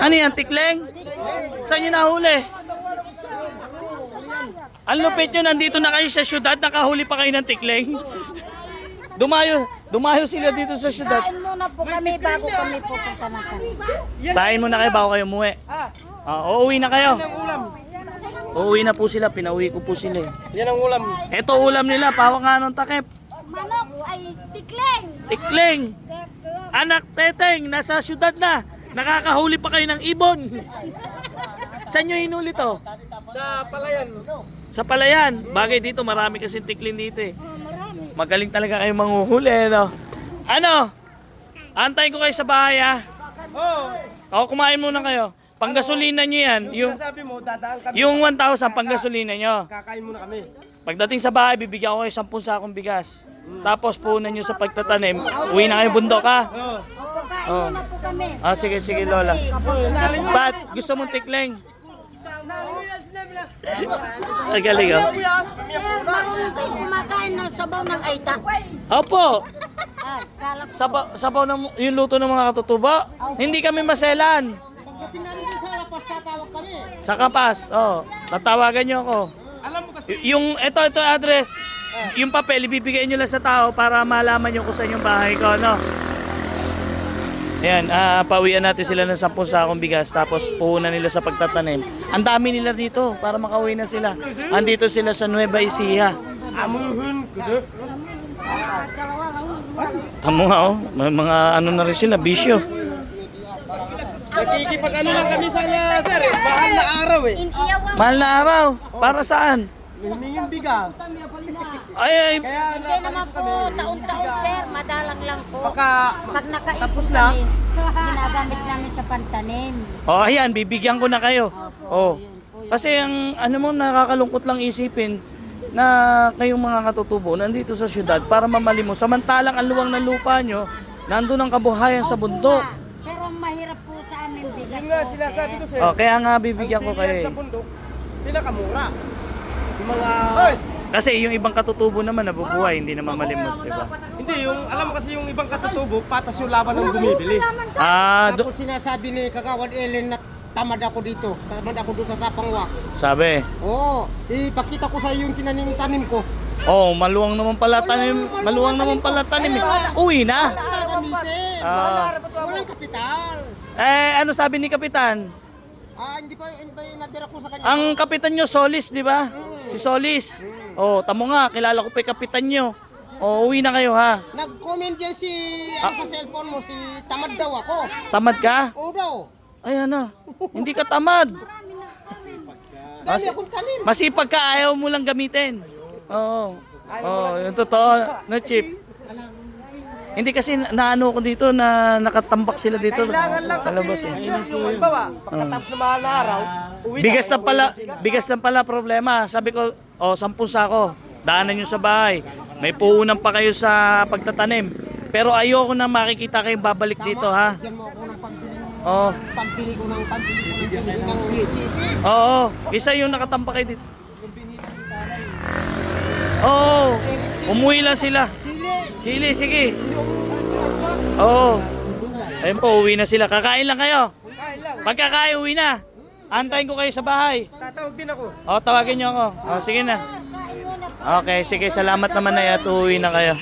Ano yan, tikleng? Saan nyo nahuli? Ang lupit nyo, nandito na kayo sa syudad, nakahuli pa kayo ng tikleng. Dumayo sila dito sa syudad. Kain muna po kami bago kami pupunta na kami. Tayin muna kayo bago kayo umuwi. Uuwi na kayo. Uuwi na po sila, pinauwi ko po sila. Yan ang ulam. Ito ulam nila, pawang anong takip. Manok ay tikleng. Tikleng. Anak teteng, nasa syudad na. Nakakahuli pa kayo ng ibon. Saan nyo hinuli to? Sa palayan. Sa Palayan. Bagay dito, marami kasing tiklin dito eh. Marami. Magaling talaga kayo manghuhuli, no? Ano? Antayin ko kayo sa bahay, ha? Oh, Kumain muna kayo. Panggasolina nyo yan. sabi mo, dadaan kami. Yung 1,000 panggasolina nyo. Kakain muna kami. Pagdating sa bahay, bibigyan ko kayo 10 sakong bigas. Tapos puhunan nyo sa pagtatanim. Uwi na kayo bundok, ha? Kain muna po kami. Sige, sige, Lola. Ba't? Gusto mong tikleng? Ay, galing, oh. Sir, marunong kayo kumakain ng sabaw ng aita. Opo. Ay, kala ko. Sabaw ng yung luto ng mga katutubo. Hindi kami maselan. Sa Kapas, tatawagan nyo ako. Alam mo kasi. Ito address. Yung papel, ibibigay nyo lang sa tao para malaman nyo kung saan yung bahay ko, no? Ayan, pauwian natin sila ng 10 sakong bigas, tapos puhunan nila sa pagtatanim. Ang dami nila dito, para makauwi na sila. Andito sila sa Nueva Ecija. Amuhun ko. Tamo nga, oh. May mga ano na rin sila, bisyo. Nakikipag ano lang kami sana, sir. Mahal na araw eh. Mahal na araw. Para saan? Humingin bigas. Ay, Kaya Hindi naman po, taon-taon sir, madalang lang po. baka Pag nakaipon tapos na. kami, ginagamit namin sa pantanim. ayan, bibigyan ko na kayo. Kasi ang ano mo, nakakalungkot lang isipin na kayong mga katutubo nandito sa syudad para mamali mo. Samantalang ang luwang ng lupa nyo, nandun ang kabuhayan sa bundok. Pero mahirap po sa amin bigas Yun nga po, sinasabi ko sir. sir. Kaya nga bibigyan ko kayo Sa eh. bundok, pinakamura. Yung mga... Kasi yung ibang katutubo naman nabubuhay, hindi naman malimos, di ba? Hindi, alam mo kasi yung ibang katutubo, patas yung laban ng bumibili. Tapos sinasabi ni Kagawad Ellen na tamad ako dito. Tamad ako doon sa Sapangwak. Sabi, Oo, ipakita ko sa iyo yung tinanim-tanim ko. maluwang naman pala tanim, maluwang naman pala tanim. Uwi na. Gamitin. Walang kapital. Ano sabi ni Kapitan? Hindi pa nabira ko sa kanya. Ang kapitan nyo, Solis, di ba? Si Solis. Tamo nga, kilala ko pa yung kapitan nyo. Uwi na kayo, ha? Nag-comment dyan sa cellphone mo, tamad daw ako. Tamad ka? Oo daw. Ay, ano? Hindi ka tamad. Dami akong tanim. Masipag ka, ayaw mo lang gamitin. Oo. Yung totoo, no, Chip? Hindi kasi naano ko dito na nakatambak sila dito sa labas eh. Halimbawa, pagkatapos na mahal na araw, uwi Bigas lang pala problema. Sabi ko, 10 sako. Daanan nyo sa bahay. May puhunan pa kayo sa pagtatanim. Pero ayoko na makikita kayong babalik dito, ha? Diyan mo ako ng Pambili ko ng Isa yung nakatambak kayo dito. Umuwi lang sila. Sili, sige. Ayun po, uwi na sila. Kakain lang kayo. Pagkakain, uwi na. Antayin ko kayo sa bahay. tatawag din ako. Tawagin nyo ako. Sige na. Okay, sige. Salamat naman na at uwi na kayo.